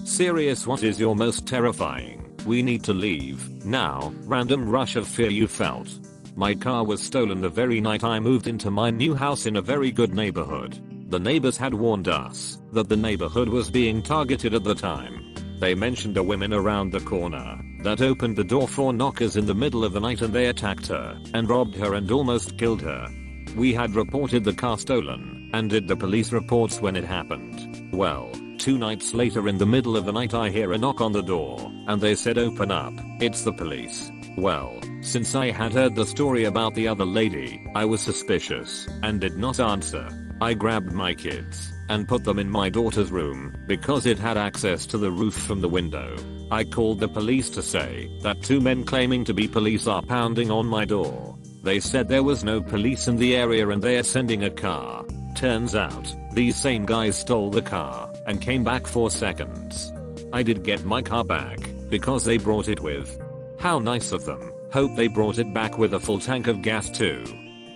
Serious, what is your most terrifying, we need to leave, now, random rush of fear you felt? My car was stolen the very night I moved into my new house in a very good neighborhood. The neighbors had warned us that the neighborhood was being targeted at the time. They mentioned a woman around the corner that opened the door for knockers in the middle of the night, and they attacked her and robbed her and almost killed her. We had reported the car stolen and did the police reports when it happened. Well, 2 nights later in the middle of the night I hear a knock on the door and they said open up, it's the police. Well, since I had heard the story about the other lady, I was suspicious and did not answer. I grabbed my kids and put them in my daughter's room because it had access to the roof from the window. I called the police to say that 2 men claiming to be police are pounding on my door. They said there was no police in the area and they are sending a car. Turns out, these same guys stole the car and came back for seconds. I did get my car back because they brought it with. How nice of them. Hope they brought it back with a full tank of gas too.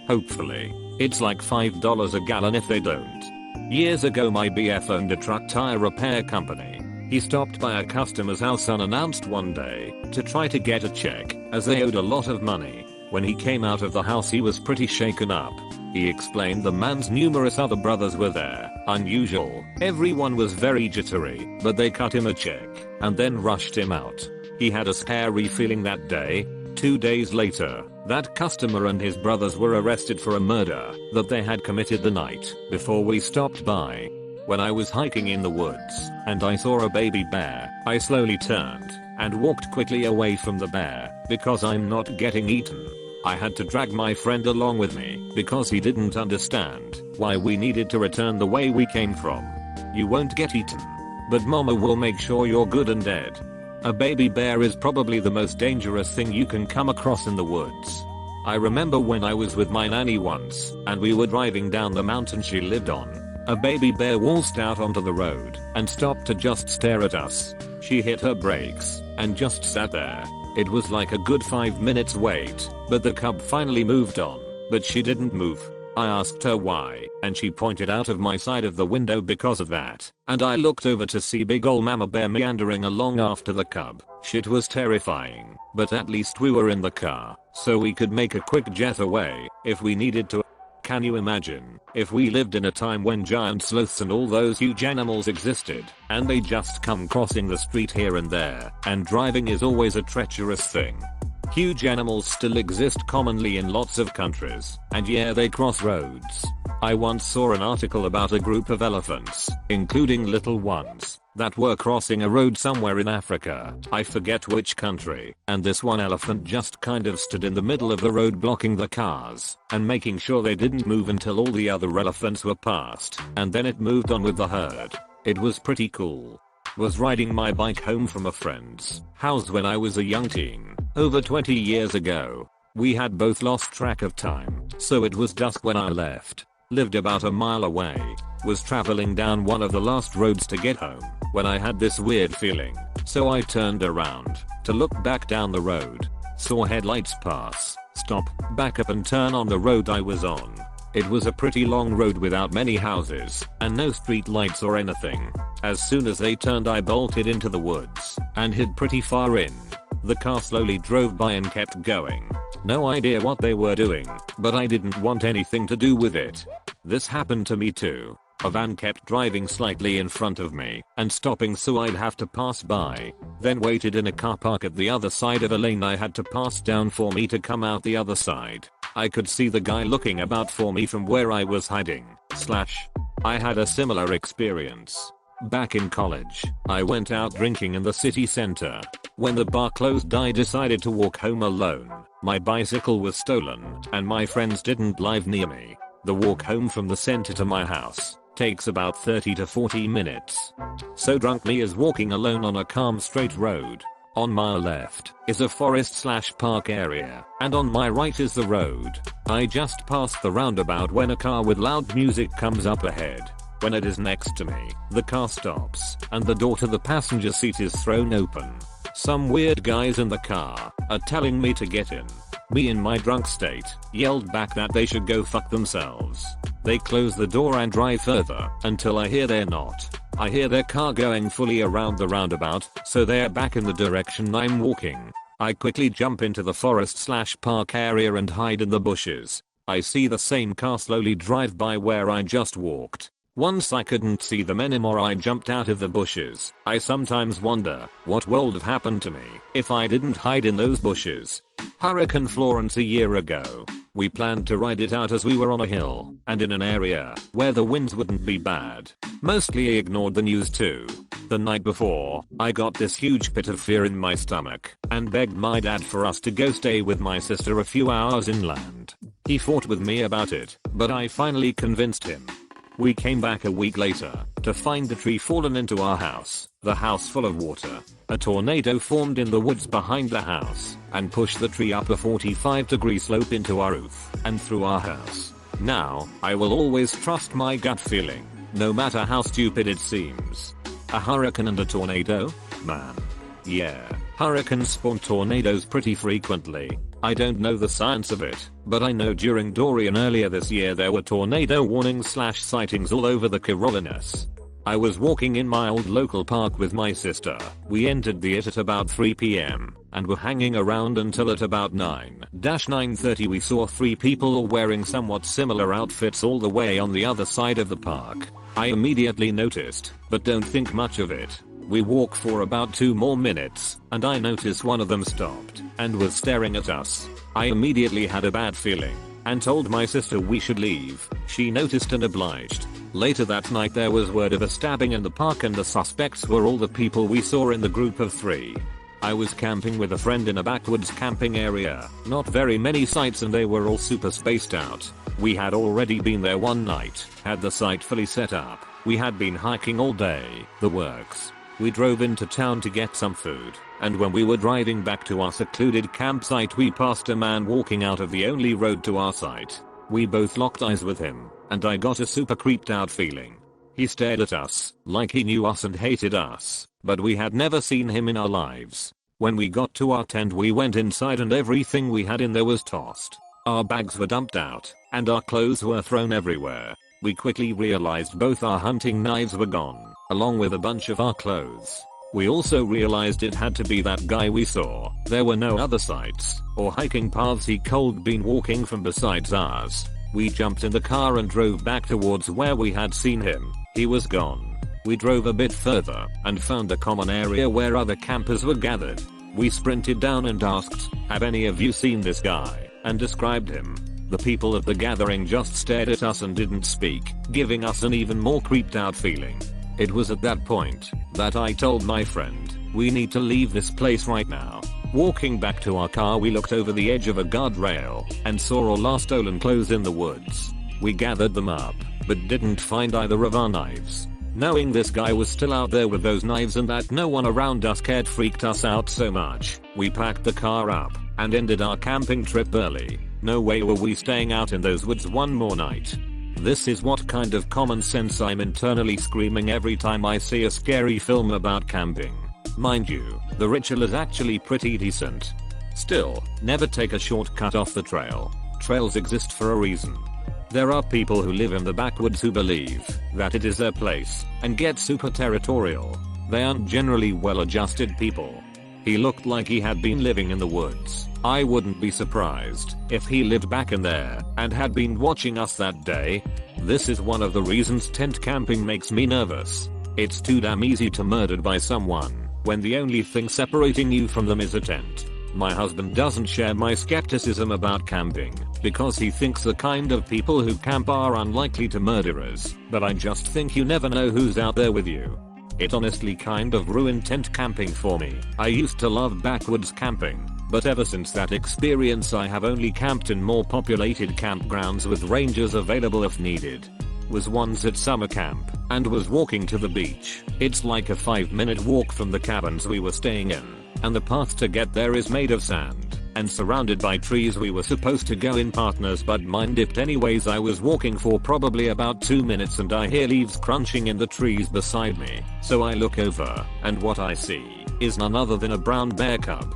Hopefully. It's like $5 a gallon if they don't. Years ago my BF owned a truck tire repair company. He stopped by a customer's house unannounced one day to try to get a check as they owed a lot of money. When he came out of the house he was pretty shaken up. He explained the man's numerous other brothers were there. Unusual. Everyone was very jittery, but they cut him a check and then rushed him out. He had a scary feeling that day. 2 days later, that customer and his brothers were arrested for a murder that they had committed the night before we stopped by. When I was hiking in the woods and I saw a baby bear, I slowly turned and walked quickly away from the bear because I'm not getting eaten. I had to drag my friend along with me because he didn't understand why we needed to return the way we came from. You won't get eaten, but mama will make sure you're good and dead. A baby bear is probably the most dangerous thing you can come across in the woods. I remember when I was with my nanny once and we were driving down the mountain she lived on. A baby bear waltzed out onto the road and stopped to just stare at us. She hit her brakes and just sat there. It was like a good 5 minutes wait, but the cub finally moved on, but she didn't move. I asked her why, and she pointed out of my side of the window because of that, and I looked over to see big ol' mama bear meandering along after the cub. Shit was terrifying, but at least we were in the car, so we could make a quick jet away if we needed to. Can you imagine if we lived in a time when giant sloths and all those huge animals existed, and they just come crossing the street here and there, and driving is always a treacherous thing? Huge animals still exist commonly in lots of countries, and yeah, they cross roads. I once saw an article about a group of elephants, including little ones, that were crossing a road somewhere in Africa. I forget which country, and this one elephant just kind of stood in the middle of the road blocking the cars and making sure they didn't move until all the other elephants were passed, and then it moved on with the herd. It was pretty cool. Was riding my bike home from a friend's house when I was a young teen, over 20 years ago. We had both lost track of time, so it was dusk when I left. Lived about a mile away. Was traveling down one of the last roads to get home when I had this weird feeling, so I turned around to look back down the road. Saw headlights pass, stop, back up and turn on the road I was on. It was a pretty long road without many houses and no street lights or anything. As soon as they turned I bolted into the woods and hid pretty far in. The car slowly drove by and kept going. No idea what they were doing, but I didn't want anything to do with it. This happened to me too. A van kept driving slightly in front of me and stopping so I'd have to pass by, then waited in a car park at the other side of a lane I had to pass down for me to come out the other side. I could see the guy looking about for me from where I was hiding. I had a similar experience. Back in college, I went out drinking in the city center. When the bar closed I decided to walk home alone. My bicycle was stolen and my friends didn't live near me. The walk home from the center to my house takes about 30 to 40 minutes. So drunk me is walking alone on a calm straight road. On my left is a forest/park area, and on my right is the road. I just passed the roundabout when a car with loud music comes up ahead. When it is next to me, the car stops, and the door to the passenger seat is thrown open. Some weird guys in the car are telling me to get in. Me in my drunk state yelled back that they should go fuck themselves. They close the door and drive further until I hear they're not I hear their car going fully around the roundabout, so they're back in the direction I'm walking. I quickly jump into the forest/park area and hide in the bushes. I see the same car slowly drive by where I just walked. Once I couldn't see them anymore, I jumped out of the bushes. I sometimes wonder what would have happened to me if I didn't hide in those bushes. Hurricane Florence a year ago. We planned to ride it out as we were on a hill and in an area where the winds wouldn't be bad. Mostly ignored the news too. The night before, I got this huge pit of fear in my stomach and begged my dad for us to go stay with my sister a few hours inland. He fought with me about it, but I finally convinced him. We came back a week later to find the tree fallen into our house, the house full of water. A tornado formed in the woods behind the house and pushed the tree up a 45-degree slope into our roof and through our house. Now, I will always trust my gut feeling, no matter how stupid it seems. A hurricane and a tornado? Man. Yeah, hurricanes spawn tornadoes pretty frequently. I don't know the science of it, but I know during Dorian earlier this year there were tornado warnings/sightings all over the Carolinas. I was walking in my old local park with my sister. We entered it at about 3 p.m. and were hanging around until at about 9-9:30 we saw 3 people all wearing somewhat similar outfits all the way on the other side of the park. I immediately noticed, but don't think much of it. We walked for about 2 more minutes, and I noticed one of them stopped and was staring at us. I immediately had a bad feeling and told my sister we should leave. She noticed and obliged. Later that night there was word of a stabbing in the park and the suspects were all the people we saw in the group of 3. I was camping with a friend in a backwoods camping area, not very many sites and they were all super spaced out. We had already been there one night, had the site fully set up. We had been hiking all day, the works. We drove into town to get some food, and when we were driving back to our secluded campsite we passed a man walking out of the only road to our site. We both locked eyes with him, and I got a super creeped out feeling. He stared at us, like he knew us and hated us, but we had never seen him in our lives. When we got to our tent we went inside and everything we had in there was tossed. Our bags were dumped out, and our clothes were thrown everywhere. We quickly realized both our hunting knives were gone, along with a bunch of our clothes. We also realized it had to be that guy we saw. There were no other sites or hiking paths he could been walking from besides ours. We jumped in the car and drove back towards where we had seen him. He was gone. We drove a bit further and found a common area where other campers were gathered. We sprinted down and asked, "Have any of you seen this guy?" and described him. The people at the gathering just stared at us and didn't speak, giving us an even more creeped out feeling. It was at that point that I told my friend, "We need to leave this place right now." Walking back to our car we looked over the edge of a guardrail and saw all our stolen clothes in the woods. We gathered them up, but didn't find either of our knives. Knowing this guy was still out there with those knives and that no one around us cared freaked us out so much. We packed the car up and ended our camping trip early. No way were we staying out in those woods one more night. This is what kind of common sense I'm internally screaming every time I see a scary film about camping. Mind you, the ritual is actually pretty decent. Still, never take a shortcut off the trail. Trails exist for a reason. There are people who live in the backwoods who believe that it is their place and get super territorial. They aren't generally well-adjusted people. He looked like he had been living in the woods. I wouldn't be surprised if he lived back in there and had been watching us that day. This is one of the reasons tent camping makes me nervous. It's too damn easy to murdered by someone when the only thing separating you from them is a tent. My husband doesn't share my skepticism about camping because he thinks the kind of people who camp are unlikely to murder us, but I just think you never know who's out there with you. It honestly kind of ruined tent camping for me. I used to love backwoods camping, but ever since that experience I have only camped in more populated campgrounds with rangers available if needed. Was once at summer camp and was walking to the beach. It's like a 5-minute walk from the cabins we were staying in, and the path to get there is made of sand and surrounded by trees. We were supposed to go in partners but mine dipped anyways. I was walking for probably about 2 minutes and I hear leaves crunching in the trees beside me. So I look over and what I see is none other than a brown bear cub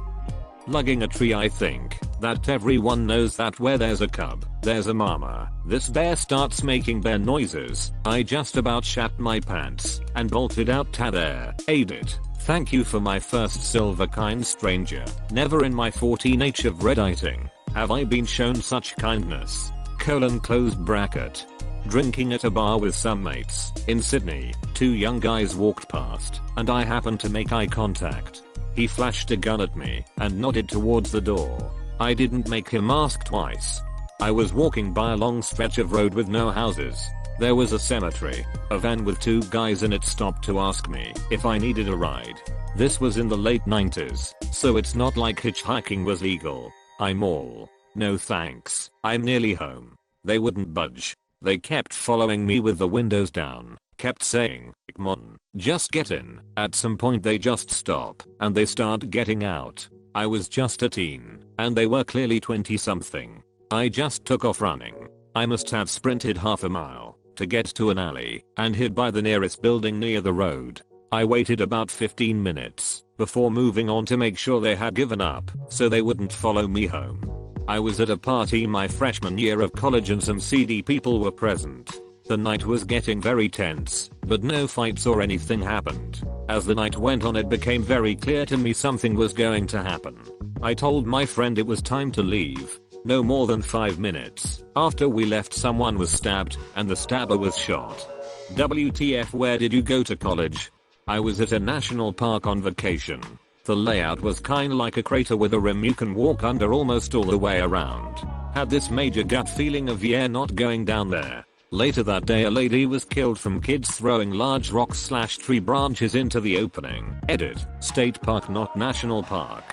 lugging a tree, I think, that everyone knows that where there's a cub, there's a mama. This bear starts making bear noises. I just about shat my pants and bolted out to there. Ate it. Thank you for my first silver kind stranger. Never in my 14 age of redditing have I been shown such kindness. Close bracket. Drinking at a bar with some mates in Sydney, 2 young guys walked past and I happened to make eye contact. He flashed a gun at me and nodded towards the door. I didn't make him ask twice. I was walking by a long stretch of road with no houses. There was a cemetery. A van with 2 guys in it stopped to ask me if I needed a ride. This was in the late 90s, so it's not like hitchhiking was legal. I'm all, no thanks, I'm nearly home. They wouldn't budge. They kept following me with the windows down, kept saying, "Come on, just get in." At some point they just stop, and they start getting out. I was just a teen, and they were clearly 20 something. I just took off running. I must have sprinted half a mile to get to an alley and hid by the nearest building near the road. I waited about 15 minutes before moving on to make sure they had given up so they wouldn't follow me home. I was at a party my freshman year of college and some seedy people were present. The night was getting very tense, but no fights or anything happened. As the night went on it became very clear to me something was going to happen. I told my friend it was time to leave. No more than 5 minutes after we left someone was stabbed and the stabber was shot. WTF, where did you go to college? I was at a national park on vacation. The layout was kinda like a crater with a rim you can walk under almost all the way around. Had this major gut feeling of yeah, not going down there. Later that day a lady was killed from kids throwing large rocks/tree branches into the opening. Edit. State park, not national park.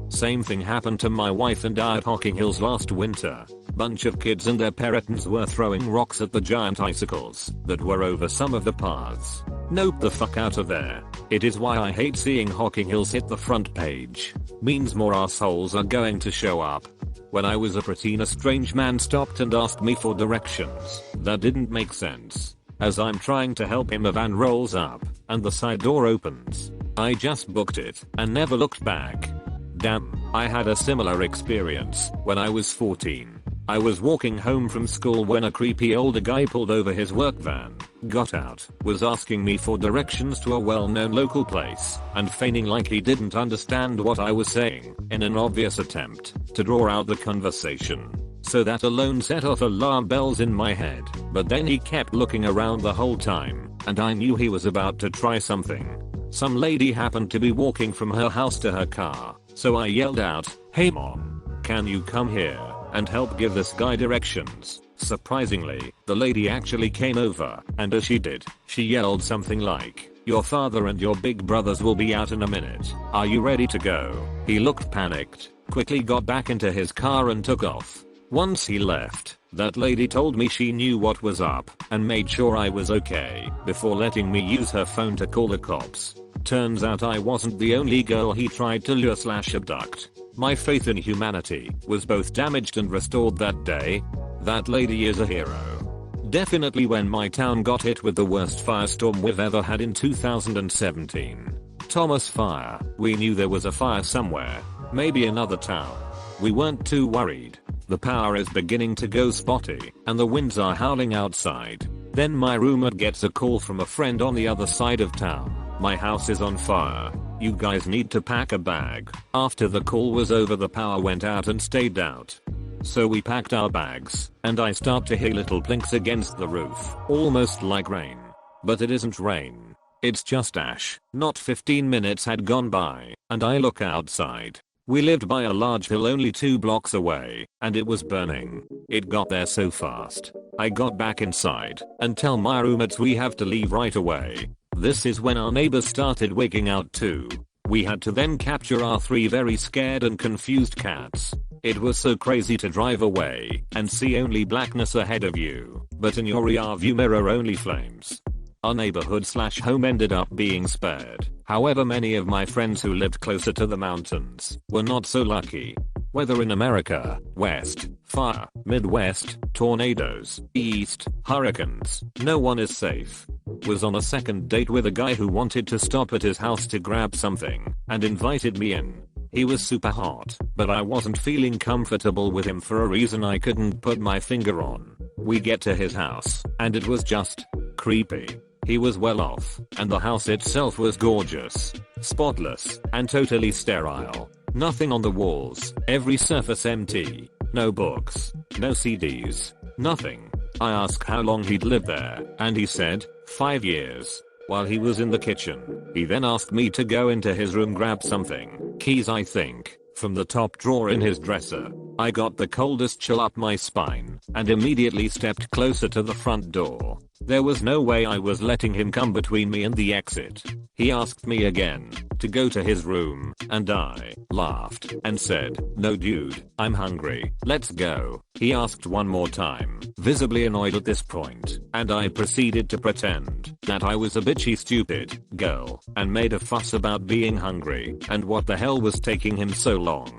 Same thing happened to my wife and I at Hocking Hills last winter. Bunch of kids and their parents were throwing rocks at the giant icicles that were over some of the paths. Nope, the fuck out of there. It is why I hate seeing Hocking Hills hit the front page. Means more assholes are going to show up. When I was a preteen a strange man stopped and asked me for directions. That didn't make sense. As I'm trying to help him a van rolls up and the side door opens. I just booked it and never looked back. Damn, I had a similar experience when I was 14. I was walking home from school when a creepy older guy pulled over his work van, got out, was asking me for directions to a well-known local place, and feigning like he didn't understand what I was saying in an obvious attempt to draw out the conversation. So that alone set off alarm bells in my head, but then he kept looking around the whole time, and I knew he was about to try something. Some lady happened to be walking from her house to her car, so I yelled out, "Hey mom, can you come here and help give this guy directions?" Surprisingly, the lady actually came over, and as she did, she yelled something like, "Your father and your big brothers will be out in a minute. Are you ready to go?" He looked panicked, quickly got back into his car and took off. Once he left, that lady told me she knew what was up and made sure I was okay before letting me use her phone to call the cops. Turns out I wasn't the only girl he tried to lure/abduct. My faith in humanity was both damaged and restored that day. That lady is a hero. Definitely when my town got hit with the worst firestorm we've ever had in 2017. Thomas Fire. We knew there was a fire somewhere, maybe another town. We weren't too worried. The power is beginning to go spotty, and the winds are howling outside. Then my roommate gets a call from a friend on the other side of town. "My house is on fire. You guys need to pack a bag." After the call was over the power went out and stayed out. So we packed our bags, and I start to hear little blinks against the roof, almost like rain. But it isn't rain. It's just ash. Not 15 minutes had gone by, and I look outside. We lived by a large hill only 2 blocks away, and it was burning. It got there so fast. I got back inside and tell my roommates we have to leave right away. This is when our neighbors started wigging out too. We had to then capture our 3 very scared and confused cats. It was so crazy to drive away and see only blackness ahead of you, but in your rear view mirror only flames. Our neighborhood/home ended up being spared. However, many of my friends who lived closer to the mountains were not so lucky. Whether in America, West, fire, Midwest, tornadoes, East, hurricanes, no one is safe. Was on a second date with a guy who wanted to stop at his house to grab something and invited me in. He was super hot, but I wasn't feeling comfortable with him for a reason I couldn't put my finger on. We get to his house, and it was just creepy. He was well off, and the house itself was gorgeous, spotless, and totally sterile. Nothing on the walls, every surface empty. No books, no CDs, nothing. I asked how long he'd lived there, and he said, 5 years. While he was in the kitchen, he then asked me to go into his room, grab something, keys I think, from the top drawer in his dresser. I got the coldest chill up my spine, and immediately stepped closer to the front door. There was no way I was letting him come between me and the exit. He asked me again to go to his room, and I laughed and said, "No dude, I'm hungry, let's go." He asked one more time, visibly annoyed at this point, and I proceeded to pretend that I was a bitchy stupid girl and made a fuss about being hungry and what the hell was taking him so long.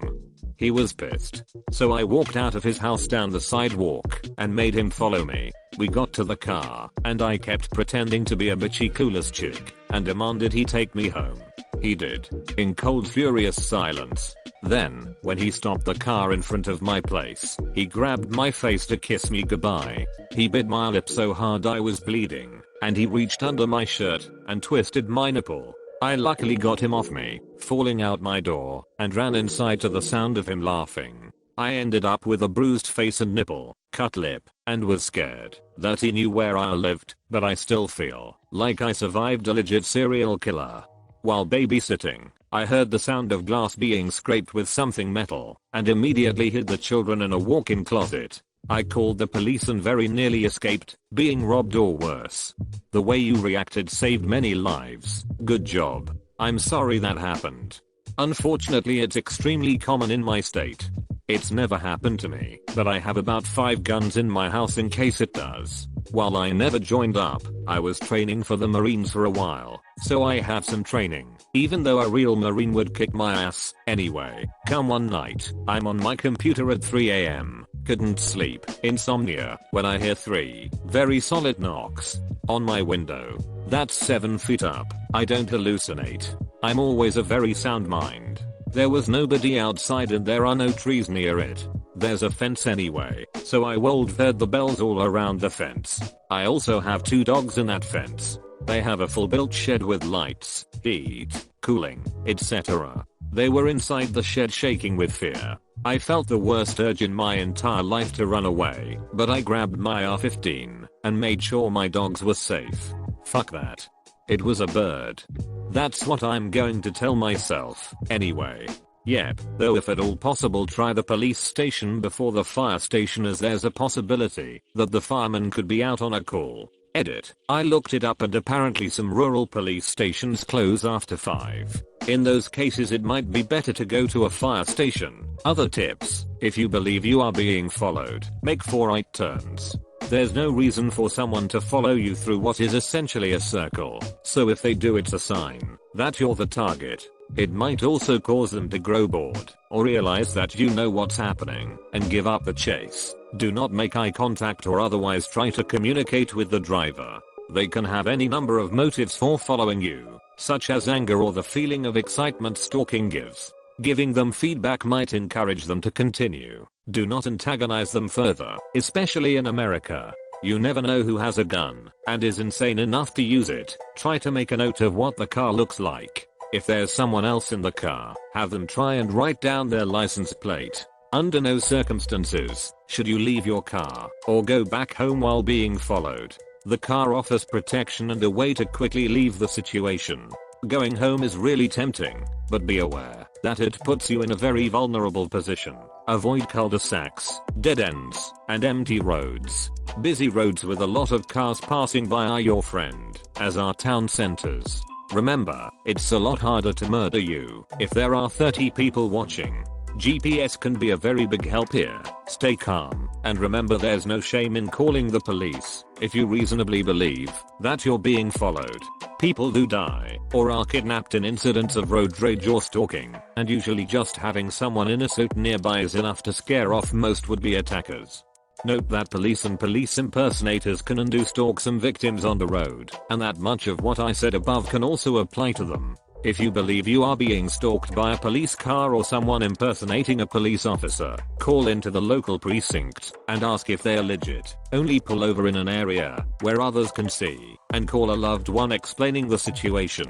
He was pissed. So I walked out of his house down the sidewalk and made him follow me. We got to the car, and I kept pretending to be a bitchy clueless chick and demanded he take me home. He did, in cold furious silence. Then, when he stopped the car in front of my place, he grabbed my face to kiss me goodbye. He bit my lip so hard I was bleeding, and he reached under my shirt and twisted my nipple. I luckily got him off me, falling out my door, and ran inside to the sound of him laughing. I ended up with a bruised face and nipple, cut lip, and was scared that he knew where I lived, but I still feel like I survived a legit serial killer. While babysitting, I heard the sound of glass being scraped with something metal, and immediately hid the children in a walk-in closet. I called the police and very nearly escaped being robbed or worse. The way you reacted saved many lives. Good job. I'm sorry that happened. Unfortunately, it's extremely common in my state. It's never happened to me, but I have about 5 guns in my house in case it does. While I never joined up, I was training for the Marines for a while, so I have some training, even though a real Marine would kick my ass. Anyway, come one night, I'm on my computer at 3 AM. Couldn't sleep, insomnia, when I hear 3 very solid knocks on my window. That's 7 feet up. I don't hallucinate. I'm always a very sound mind. There was nobody outside and there are no trees near it. There's a fence anyway, so I heard the bells all around the fence. I also have 2 dogs in that fence. They have a full built shed with lights, heat, cooling, etc. They were inside the shed shaking with fear. I felt the worst urge in my entire life to run away, but I grabbed my AR-15 and made sure my dogs were safe. Fuck that. It was a bird. That's what I'm going to tell myself, anyway. Yep, though if at all possible try the police station before the fire station, as there's a possibility that the fireman could be out on a call. Edit. I looked it up and apparently some rural police stations close after 5. In those cases it might be better to go to a fire station. Other tips: if you believe you are being followed, make 4 right turns. There's no reason for someone to follow you through what is essentially a circle, so if they do, it's a sign that you're the target. It might also cause them to grow bored, or realize that you know what's happening, and give up the chase. Do not make eye contact or otherwise try to communicate with the driver. They can have any number of motives for following you, such as anger or the feeling of excitement stalking gives. Giving them feedback might encourage them to continue. Do not antagonize them further, especially in America. You never know who has a gun and is insane enough to use it. Try to make a note of what the car looks like. If there's someone else in the car, have them try and write down their license plate. Under no circumstances should you leave your car or go back home while being followed. The car offers protection and a way to quickly leave the situation. Going home is really tempting, but be aware that it puts you in a very vulnerable position. Avoid cul-de-sacs, dead ends, and empty roads. Busy roads with a lot of cars passing by are your friend, as are town centers. Remember, it's a lot harder to murder you if there are 30 people watching. GPS can be a very big help here. Stay calm, and remember there's no shame in calling the police if you reasonably believe that you're being followed. People do die or are kidnapped in incidents of road rage or stalking, and usually just having someone in a suit nearby is enough to scare off most would-be attackers. Note that police and police impersonators can and do stalk some victims on the road, and that much of what I said above can also apply to them. If you believe you are being stalked by a police car or someone impersonating a police officer, call into the local precinct and ask if they are legit. Only pull over in an area where others can see and call a loved one explaining the situation.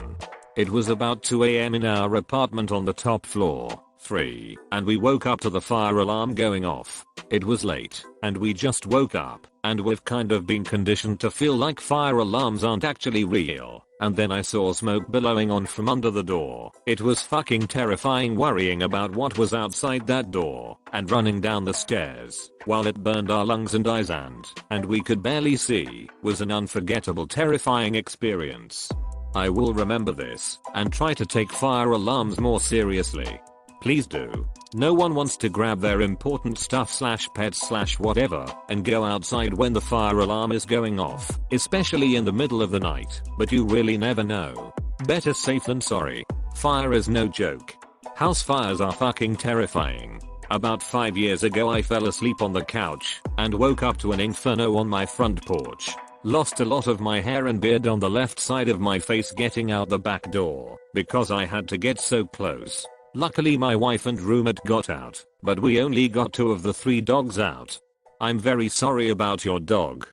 It was about 2 AM in our apartment on the top floor, 3, and we woke up to the fire alarm going off. It was late, and we just woke up, and we've kind of been conditioned to feel like fire alarms aren't actually real. And then I saw smoke billowing on from under the door. It was fucking terrifying, worrying about what was outside that door and running down the stairs while it burned our lungs and eyes and we could barely see was an unforgettable, terrifying experience. I will remember this and try to take fire alarms more seriously. Please do. No one wants to grab their important stuff / pets / whatever and go outside when the fire alarm is going off, especially in the middle of the night, but you really never know. Better safe than sorry. Fire is no joke. House fires are fucking terrifying. About 5 years ago I fell asleep on the couch and woke up to an inferno on my front porch. Lost a lot of my hair and beard on the left side of my face getting out the back door because I had to get so close. Luckily my wife and roommate got out, but we only got 2 of the 3 dogs out. I'm very sorry about your dog.